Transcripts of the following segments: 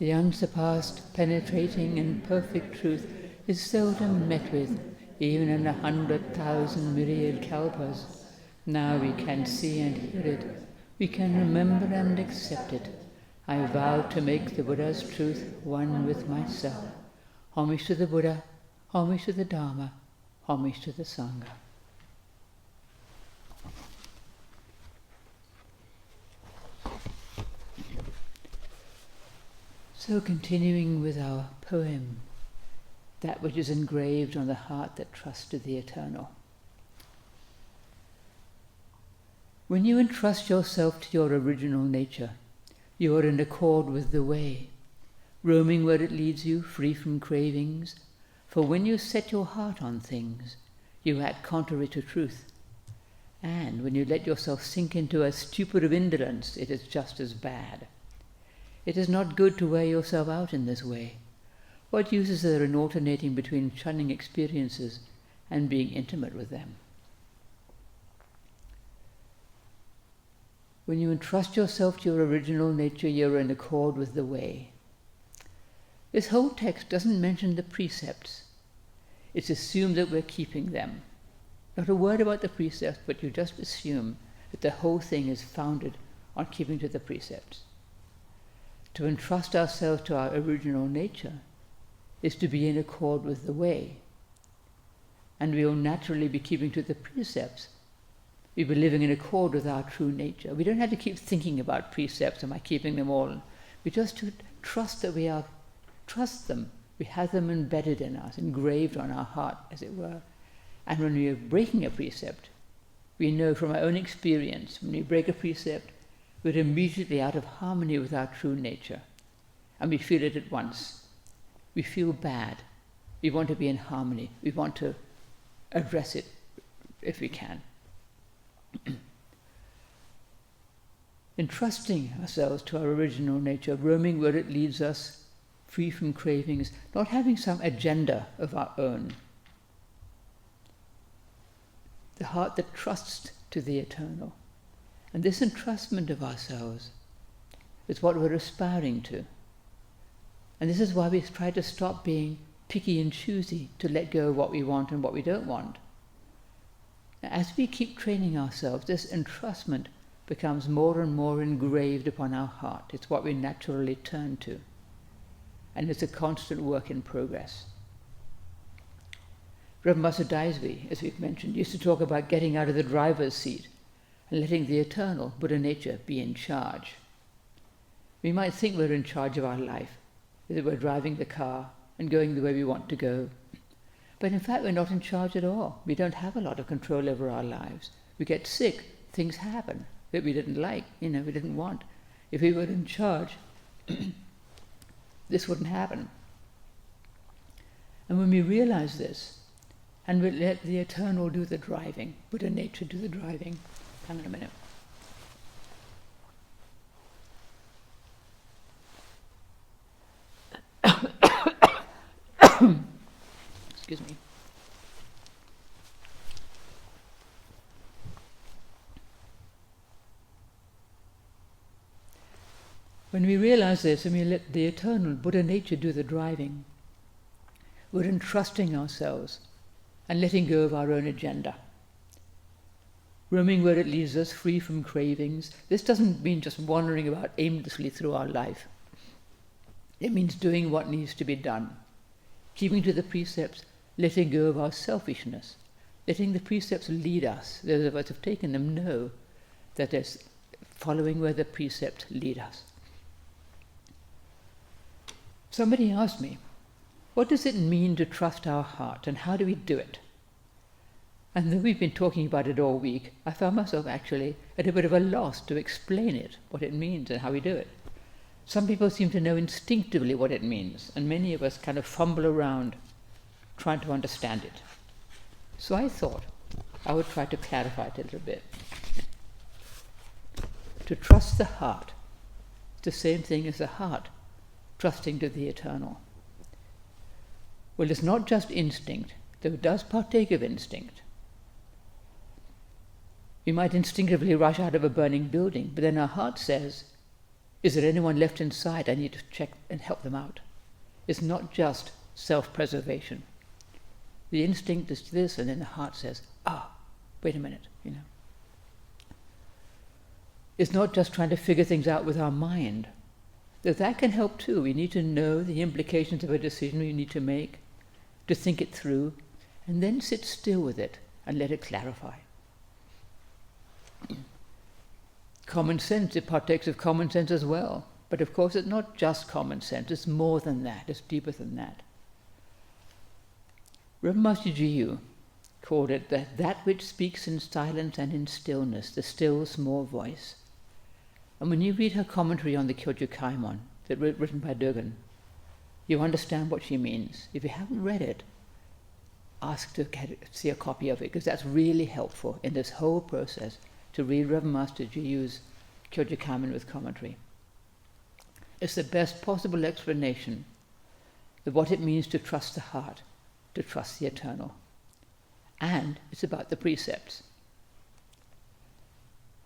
The unsurpassed, penetrating and perfect truth is seldom met with, even in 100,000 myriad kalpas. Now we can see and hear it. We can remember and accept it. I vow to make the Buddha's truth one with myself. Homage to the Buddha, homage to the Dharma, homage to the Sangha. So continuing with our poem, that which is engraved on the heart that trusted the eternal. When you entrust yourself to your original nature, you are in accord with the way, roaming where it leads you, free from cravings. For when you set your heart on things, you act contrary to truth. And when you let yourself sink into a stupor of indolence, it is just as bad. It is not good to wear yourself out in this way. What use is there in alternating between shunning experiences and being intimate with them? When you entrust yourself to your original nature, you're in accord with the way. This whole text doesn't mention the precepts. It's assumed that we're keeping them. Not a word about the precepts, but you just assume that the whole thing is founded on keeping to the precepts. To entrust ourselves to our original nature is to be in accord with the way. And we will naturally be keeping to the precepts. We'll be living in accord with our true nature. We don't have to keep thinking about precepts, am I keeping them all? We just to trust that trust them. We have them embedded in us, engraved on our heart, as it were. And when we are breaking a precept, we know from our own experience, when we break a precept, we're immediately out of harmony with our true nature. And we feel it at once. We feel bad. We want to be in harmony. We want to address it if we can. Entrusting ourselves to our original nature, roaming where it leads us, free from cravings, not having some agenda of our own. The heart that trusts to the eternal. And this entrustment of ourselves is what we're aspiring to. And this is why we try to stop being picky and choosy, to let go of what we want and what we don't want. As we keep training ourselves, this entrustment becomes more and more engraved upon our heart. It's what we naturally turn to. And it's a constant work in progress. Reverend Master Daisby, as we've mentioned, used to talk about getting out of the driver's seat and letting the eternal Buddha nature be in charge. We might think we're in charge of our life, that we're driving the car and going the way we want to go. But in fact, we're not in charge at all. We don't have a lot of control over our lives. We get sick, things happen that we didn't like, we didn't want. If we were in charge, this wouldn't happen. And when we realize this, and we let the eternal do the driving, Buddha nature do the driving. Hang on a minute. Excuse me. When we realize this and we let the eternal Buddha nature do the driving, we're entrusting ourselves and letting go of our own agenda. Roaming where it leads us, free from cravings. This doesn't mean just wandering about aimlessly through our life. It means doing what needs to be done, keeping to the precepts, letting go of our selfishness, letting the precepts lead us. Those of us who have taken them know that there's following where the precepts lead us. Somebody asked me, what does it mean to trust our heart and how do we do it? And though we've been talking about it all week, I found myself actually at a bit of a loss to explain it, what it means and how we do it. Some people seem to know instinctively what it means, and many of us kind of fumble around trying to understand it. So I thought I would try to clarify it a little bit. To trust the heart, it's the same thing as the heart trusting to the eternal. Well, it's not just instinct, though it does partake of instinct. We might instinctively rush out of a burning building, but then our heart says, Is there anyone left inside? I need to check and help them out. It's not just self-preservation. The instinct is this, and then the heart says, wait a minute, It's not just trying to figure things out with our mind. That can help too. We need to know the implications of a decision we need to make, to think it through, and then sit still with it and let it clarify. Common sense, it partakes of common sense as well. But of course it's not just common sense, it's more than that, it's deeper than that. Reverend Master Jiyu called it that which speaks in silence and in stillness, the still small voice. And when you read her commentary on the Kyoju Kaimon, that written by Dogen, you understand what she means. If you haven't read it, ask to see a copy of it, because that's really helpful in this whole process, to read Reverend Master Jiyu's Kyoju Kaimon with commentary. It's the best possible explanation of what it means to trust the heart, to trust the eternal. And it's about the precepts.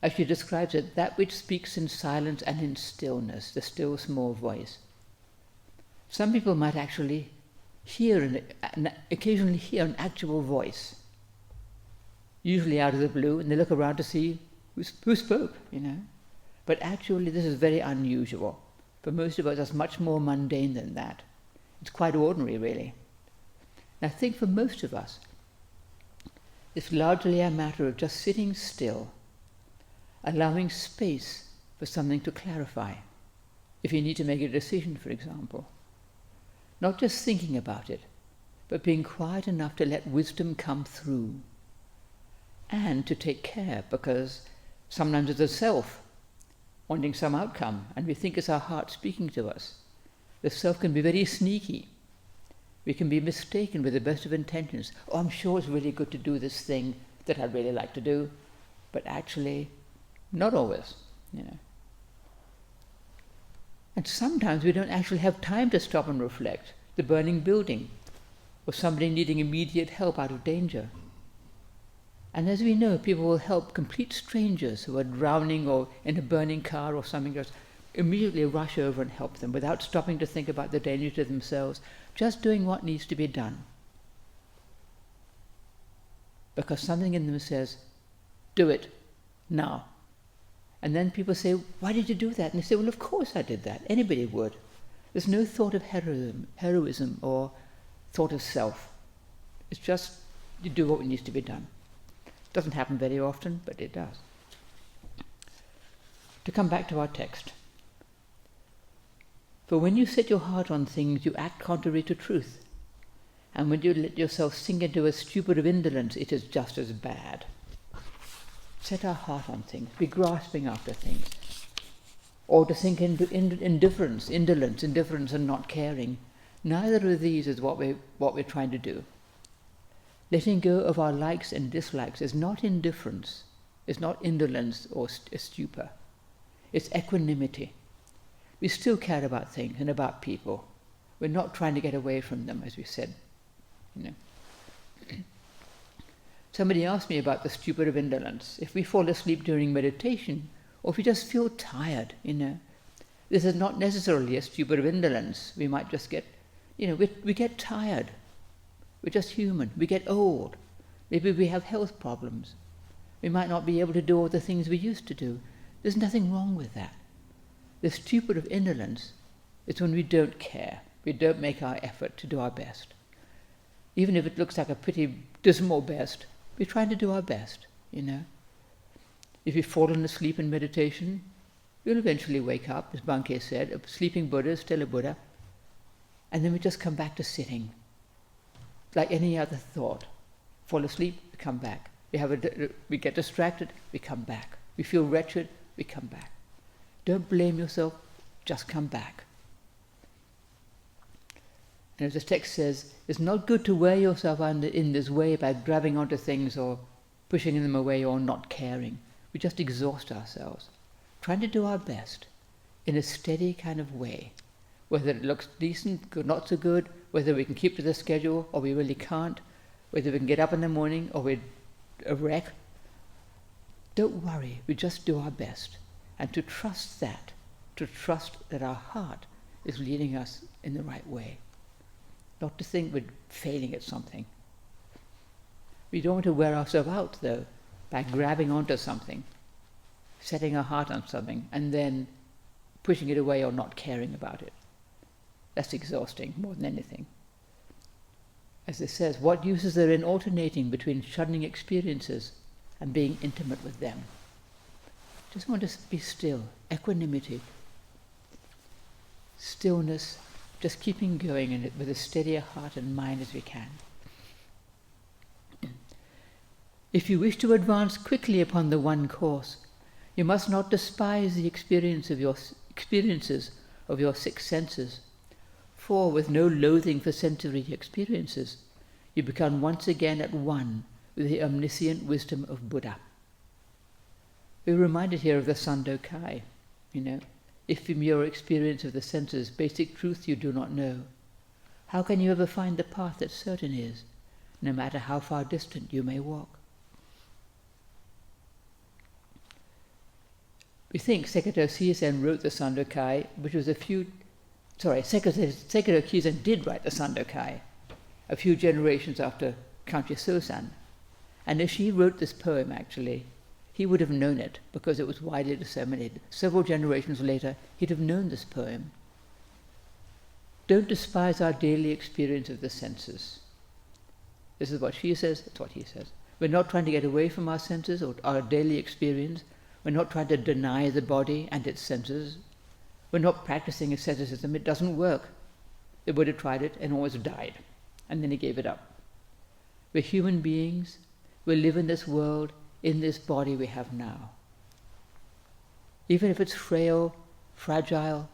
As she describes it, that which speaks in silence and in stillness, the still small voice. Some people might actually occasionally hear an actual voice, usually out of the blue, and they look around to see who spoke, But actually this is very unusual. For most of us, it's much more mundane than that. It's quite ordinary, really. And I think for most of us, it's largely a matter of just sitting still, allowing space for something to clarify. If you need to make a decision, for example. Not just thinking about it, but being quiet enough to let wisdom come through. And to take care, because sometimes it's the self wanting some outcome, and we think it's our heart speaking to us. The self can be very sneaky. We can be mistaken with the best of intentions. I'm sure it's really good to do this thing that I'd really like to do, but actually, not always, And sometimes we don't actually have time to stop and reflect. The burning building, or somebody needing immediate help out of danger. And as we know, people will help complete strangers who are drowning or in a burning car or something, just immediately rush over and help them without stopping to think about the danger to themselves, just doing what needs to be done. Because something in them says, do it now. And then people say, why did you do that? And they say, well, of course I did that. Anybody would. There's no thought of heroism or thought of self. It's just you do what needs to be done. Doesn't happen very often, but it does. To come back to our text. For when you set your heart on things, you act contrary to truth. And when you let yourself sink into a stupor of indolence, it is just as bad. Set our heart on things, be grasping after things. Or to sink into indolence and not caring. Neither of these is what we're trying to do. Letting go of our likes and dislikes is not indifference, it's not indolence or stupor. It's equanimity. We still care about things and about people. We're not trying to get away from them, as we said. Somebody asked me about the stupor of indolence. If we fall asleep during meditation, or if we just feel tired, this is not necessarily a stupor of indolence. We might just get, we get tired. We're just human. We get old. Maybe we have health problems. We might not be able to do all the things we used to do. There's nothing wrong with that. The stupor of indolence is when we don't care. We don't make our effort to do our best. Even if it looks like a pretty dismal best, we're trying to do our best, If you've fallen asleep in meditation, you'll eventually wake up, as Bankei said. A sleeping Buddha is still a Buddha. And then we just come back to sitting. Like any other thought. Fall asleep, we come back. We get distracted, we come back. We feel wretched, we come back. Don't blame yourself, just come back. And as the text says, it's not good to wear yourself in this way by grabbing onto things or pushing them away or not caring. We just exhaust ourselves, trying to do our best in a steady kind of way. Whether it looks decent, good, not so good, whether we can keep to the schedule or we really can't, whether we can get up in the morning or we're a wreck. Don't worry, we just do our best. And to trust that to trust that our heart is leading us in the right way. Not to think we're failing at something. We don't want to wear ourselves out, though, by grabbing onto something, setting our heart on something, and then pushing it away or not caring about it. That's exhausting more than anything. As it says, what use is there in alternating between shunning experiences and being intimate with them? Just want to be still, equanimity, stillness, just keeping going in it with as steady a heart and mind as we can. If you wish to advance quickly upon the one course, you must not despise the experiences of your six senses, for with no loathing for sensory experiences, you become once again at one with the omniscient wisdom of Buddha. We're reminded here of the Sandokai, if from your experience of the senses basic truth you do not know, how can you ever find the path that certain is, no matter how far distant you may walk? We think Sekito Chisan wrote the Sandokai, which was Sekito Chisan did write the Sandokai a few generations after Kanchi Sosan. And if she wrote this poem, actually, he would have known it because it was widely disseminated. Several generations later, he'd have known this poem. Don't despise our daily experience of the senses. This is what she says, it's what he says. We're not trying to get away from our senses or our daily experience. We're not trying to deny the body and its senses. We're not practicing asceticism. It doesn't work. The Buddha tried it and always died. And then he gave it up. We're human beings. We live in this world, in this body we have now. Even if it's frail, fragile,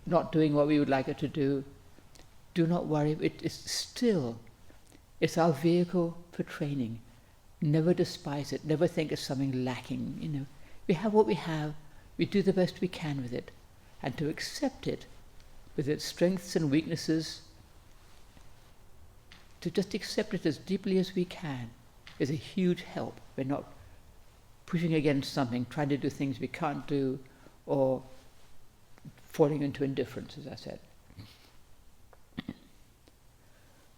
not doing what we would like it to do, do not worry. It's our vehicle for training. Never despise it. Never think it's something lacking. We have what we have. We do the best we can with it. And to accept it with its strengths and weaknesses, to just accept it as deeply as we can, is a huge help. We're not pushing against something, trying to do things we can't do, or falling into indifference, as I said.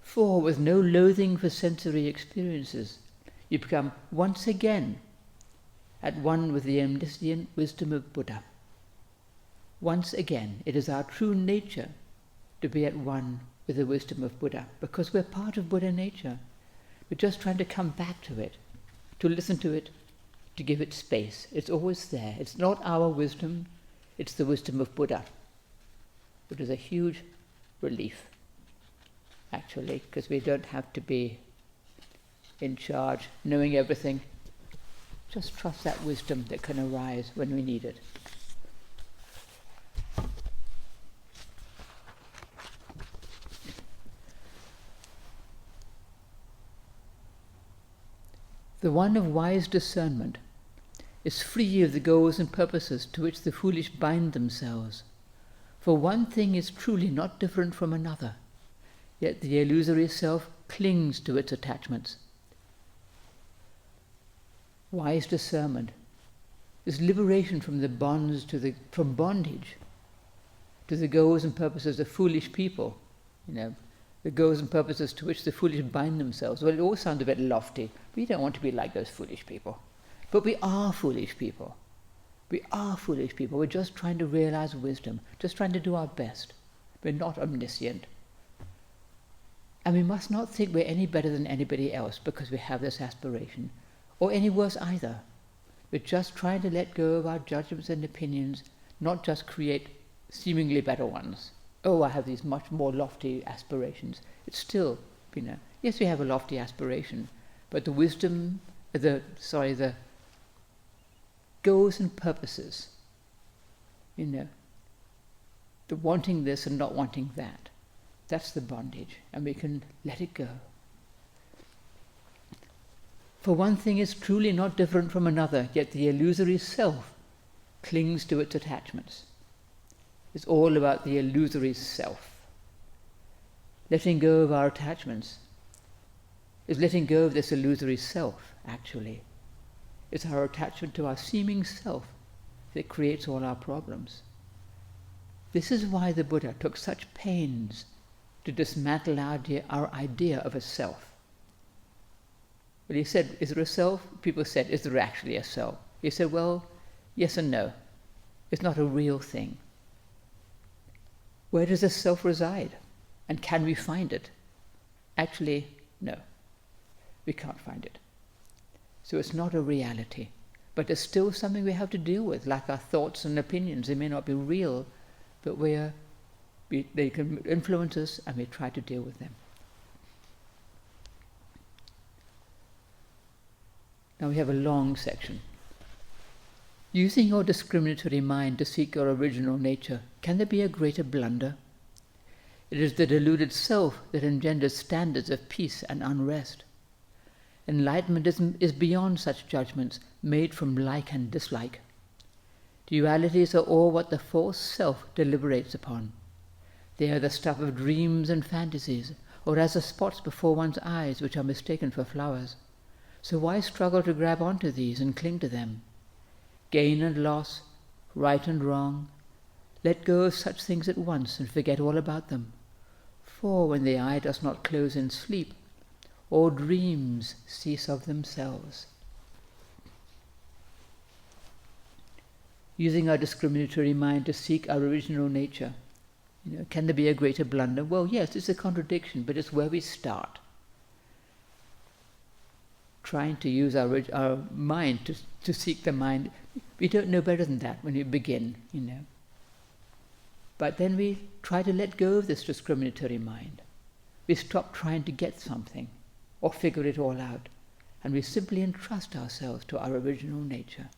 For with no loathing for sensory experiences, you become once again at one with the omniscient wisdom of Buddha. Once again, it is our true nature to be at one with the wisdom of Buddha, because we're part of Buddha nature. We're just trying to come back to it, to listen to it, to give it space. It's always there. It's not our wisdom, it's the wisdom of Buddha, which is a huge relief, actually, because we don't have to be in charge, knowing everything. Just trust that wisdom that can arise when we need it. The one of wise discernment is free of the goals and purposes to which the foolish bind themselves. For one thing is truly not different from another, yet the illusory self clings to its attachments. Wise discernment is liberation from the bonds from bondage to the goals and purposes of foolish people, the goals and purposes to which the foolish bind themselves. Well, it all sounds a bit lofty. We don't want to be like those foolish people. But we are foolish people. We are foolish people. We're just trying to realize wisdom, just trying to do our best. We're not omniscient. And we must not think we're any better than anybody else because we have this aspiration, or any worse either. We're just trying to let go of our judgments and opinions, not just create seemingly better ones. Oh, I have these much more lofty aspirations. It's still, yes, we have a lofty aspiration, but the wisdom, the goals and purposes, the wanting this and not wanting that, that's the bondage, and we can let it go. For one thing is truly not different from another, yet the illusory self clings to its attachments. It's all about the illusory self. Letting go of our attachments is letting go of this illusory self, actually. It's our attachment to our seeming self that creates all our problems. This is why the Buddha took such pains to dismantle our idea of a self. Well, he said, is there a self? People said, is there actually a self? He said, well, yes and no. It's not a real thing. Where does the self reside? And can we find it? Actually, no. We can't find it. So it's not a reality. But it's still something we have to deal with, like our thoughts and opinions. They may not be real, but they can influence us, and we try to deal with them. Now we have a long section. Using your discriminatory mind to seek your original nature, can there be a greater blunder? It is the deluded self that engenders standards of peace and unrest. Enlightenment is beyond such judgments made from like and dislike. Dualities are all what the false self deliberates upon. They are the stuff of dreams and fantasies, or as the spots before one's eyes which are mistaken for flowers. So why struggle to grab onto these and cling to them? Gain and loss, right and wrong. Let go of such things at once and forget all about them. For when the eye does not close in sleep, all dreams cease of themselves. Using our discriminatory mind to seek our original nature, can there be a greater blunder? Well, yes, it's a contradiction, but it's where we start. Trying to use our mind to seek the mind, we don't know better than that when we begin, But then we try to let go of this discriminatory mind. We stop trying to get something or figure it all out, and we simply entrust ourselves to our original nature.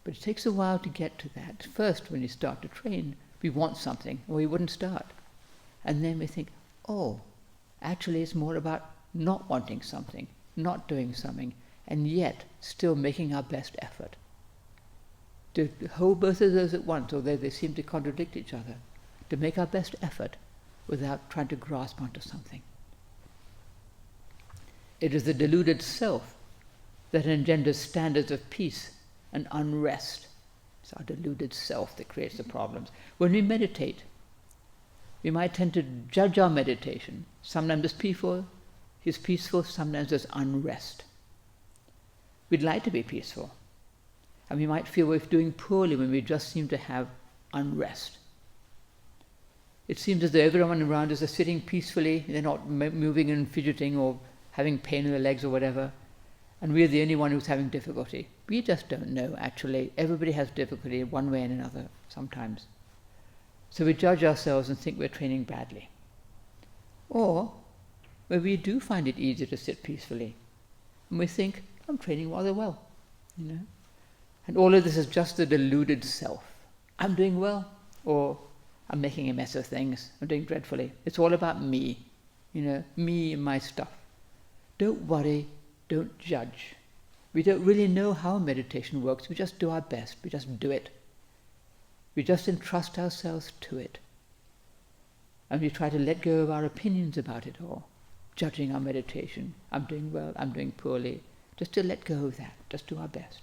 But it takes a while to get to that. First, when you start to train, we want something, or we wouldn't start. And then we think, actually it's more about not wanting something, not doing something, and yet still making our best effort. To hold both of those at once, although they seem to contradict each other, to make our best effort without trying to grasp onto something. It is the deluded self that engenders standards of peace and unrest. It's our deluded self that creates the problems. When we meditate, we might tend to judge our meditation. Sometimes it's peaceful, sometimes there's unrest. We'd like to be peaceful. And we might feel we're doing poorly when we just seem to have unrest. It seems as though everyone around us is sitting peacefully, they're not moving and fidgeting or having pain in their legs or whatever, and we're the only one who's having difficulty. We just don't know, actually. Everybody has difficulty in one way and another sometimes. So we judge ourselves and think we're training badly. Or, where we do find it easier to sit peacefully, and we think, I'm training rather well, And all of this is just the deluded self. I'm doing well, or I'm making a mess of things, I'm doing dreadfully. It's all about me, me and my stuff. Don't worry, don't judge. We don't really know how meditation works, we just do our best, we just do it. We just entrust ourselves to it. And we try to let go of our opinions about it all, judging our meditation. I'm doing well, I'm doing poorly. Just to let go of that, just do our best.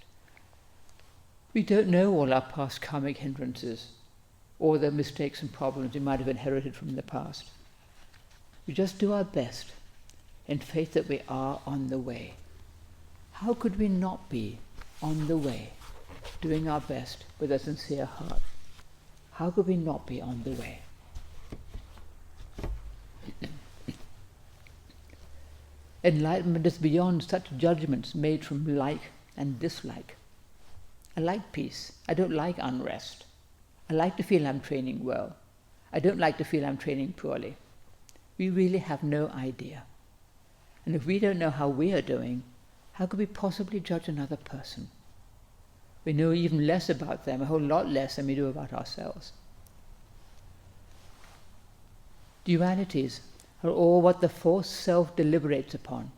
We don't know all our past karmic hindrances, or the mistakes and problems we might have inherited from the past. We just do our best, in faith that we are on the way. How could we not be on the way, doing our best with a sincere heart? How could we not be on the way? Enlightenment is beyond such judgments made from like and dislike. I like peace. I don't like unrest. I like to feel I'm training well. I don't like to feel I'm training poorly. We really have no idea. And if we don't know how we are doing, how could we possibly judge another person? We know even less about them, a whole lot less than we do about ourselves. Dualities are all what the false self deliberates upon.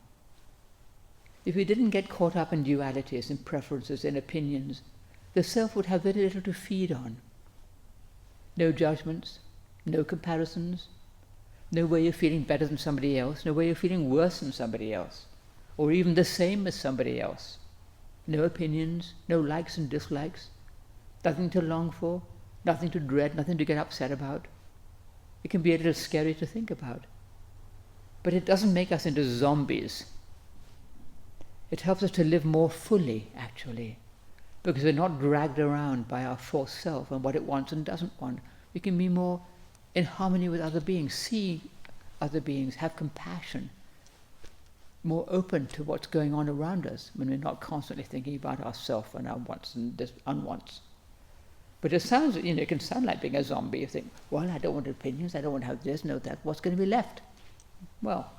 If we didn't get caught up in dualities, in preferences, in opinions, the self would have very little to feed on. No judgments, no comparisons, no way of feeling better than somebody else, no way of feeling worse than somebody else, or even the same as somebody else. No opinions, no likes and dislikes, nothing to long for, nothing to dread, nothing to get upset about. It can be a little scary to think about. But it doesn't make us into zombies. It helps us to live more fully, actually, because we're not dragged around by our false self and what it wants and doesn't want. We can be more in harmony with other beings, see other beings, have compassion, more open to what's going on around us when we're not constantly thinking about ourselves and our wants and unwants. But it sounds, it can sound like being a zombie. You think, well, I don't want opinions, I don't want to have this, no that. What's going to be left? Well,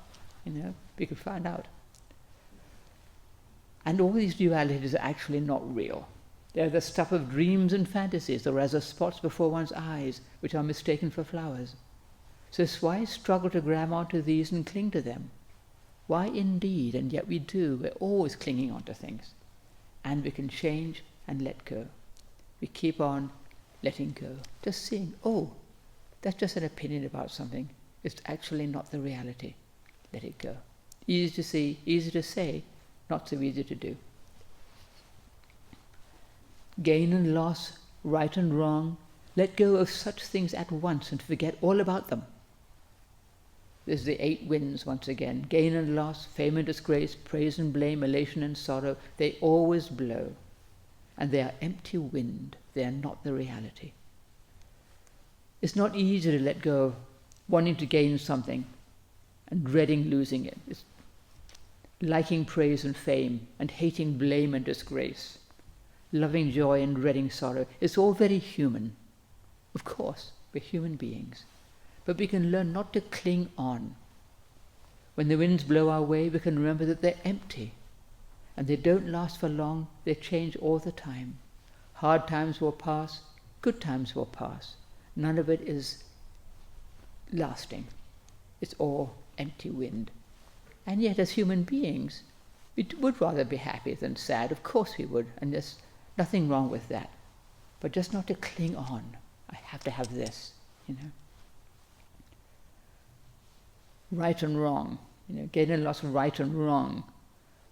we could find out. And all these dualities are actually not real. They're the stuff of dreams and fantasies, or as spots before one's eyes, which are mistaken for flowers. So why struggle to grab onto these and cling to them? Why indeed? And yet we do. We're always clinging onto things. And we can change and let go. We keep on letting go. Just seeing, oh, that's just an opinion about something. It's actually not the reality. Let it go. Easy to see, easy to say, not so easy to do. Gain and loss, right and wrong, let go of such things at once and forget all about them. There's the 8 winds once again. Gain and loss, fame and disgrace, praise and blame, elation and sorrow, they always blow. And they are empty wind. They are not the reality. It's not easy to let go of wanting to gain something and dreading losing it. It's liking praise and fame and hating blame and disgrace, loving joy and dreading sorrow. It's all very human. Of course, we're human beings. But we can learn not to cling on. When the winds blow our way, we can remember that they're empty. And they don't last for long, they change all the time. Hard times will pass, good times will pass. None of it is lasting. It's all empty wind. And yet as human beings, we would rather be happy than sad. Of course we would, and there's nothing wrong with that. But just not to cling on. I have to have this, Right and wrong, gain and loss, right and wrong.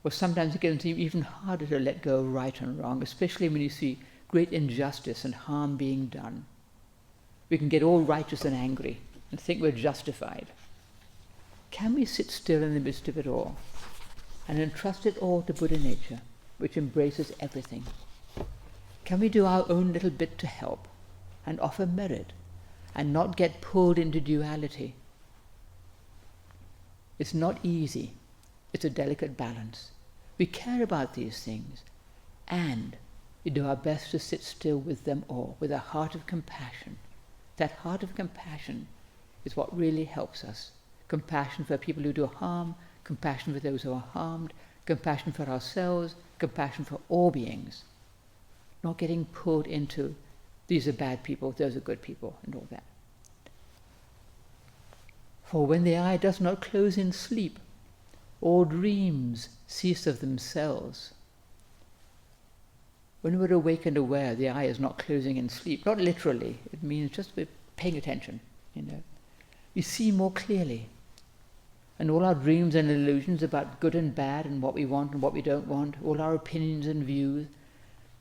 Or sometimes it can seem even harder to let go of right and wrong, especially when you see great injustice and harm being done. We can get all righteous and angry and think we're justified. Can we sit still in the midst of it all and entrust it all to Buddha nature, which embraces everything? Can we do our own little bit to help and offer merit and not get pulled into duality? It's not easy. It's a delicate balance. We care about these things, and we do our best to sit still with them all, with a heart of compassion. That heart of compassion is what really helps us. Compassion for people who do harm, compassion for those who are harmed, compassion for ourselves, compassion for all beings. Not getting pulled into, these are bad people, those are good people, and all that. For when the eye does not close in sleep, all dreams cease of themselves. When we're awake and aware, the eye is not closing in sleep. Not literally. It means just we're paying attention, We see more clearly. And all our dreams and illusions about good and bad and what we want and what we don't want, all our opinions and views,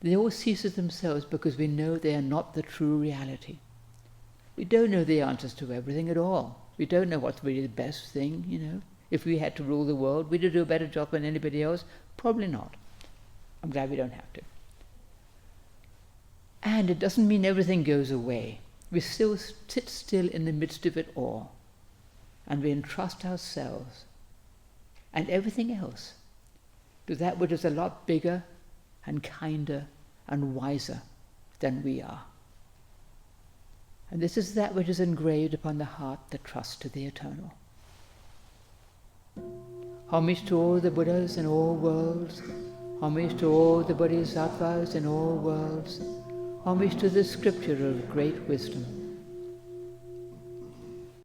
they all cease of themselves because we know they are not the true reality. We don't know the answers to everything at all. We don't know what's really the best thing, If we had to rule the world, would we do a better job than anybody else? Probably not. I'm glad we don't have to. And it doesn't mean everything goes away. We still sit still in the midst of it all. And we entrust ourselves and everything else to that which is a lot bigger and kinder and wiser than we are. And this is that which is engraved upon the heart that trusts to the eternal. Homage to all the Buddhas in all worlds. Homage to all the Bodhisattvas in all worlds. Homage to the scripture of great wisdom.